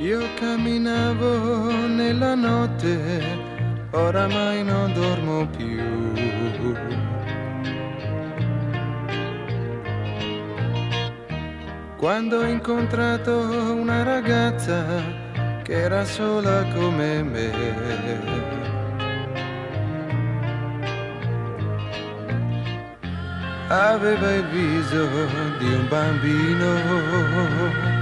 Io camminavo nella notte, oramai non dormo più. Quando ho incontrato una ragazza che era sola come me. Aveva il viso di un bambino,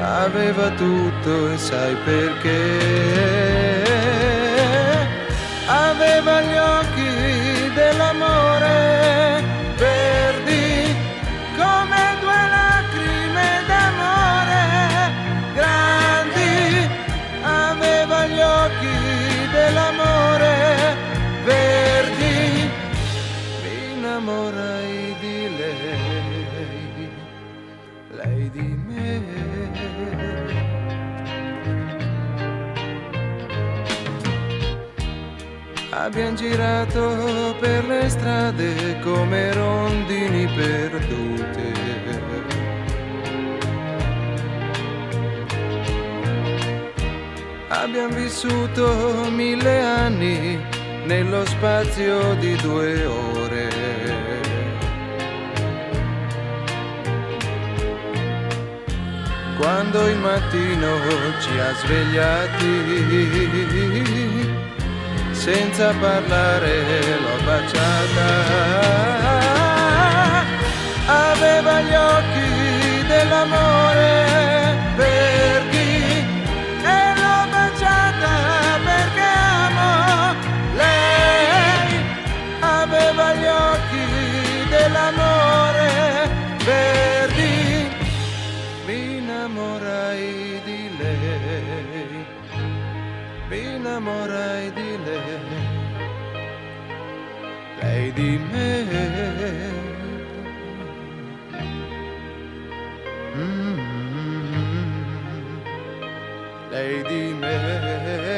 aveva tutto e sai perché? Aveva gli occhi dell'amore verdi come due lacrime d'amore grandi. Aveva gli occhi dell'amore verdi. Mi innamorai di lei di me. Abbiamo girato per le strade come rondini perdute. Abbiamo vissuto 1000 anni nello spazio di 2 ore. Quando il mattino ci ha svegliati, senza parlare l'ho baciata. Aveva gli occhi dell'amore verdi e l'ho baciata perché amo lei. Aveva gli occhi dell'amore verdi. Mi innamorai di lei. Mi innamorai di lei di me. Lei di me.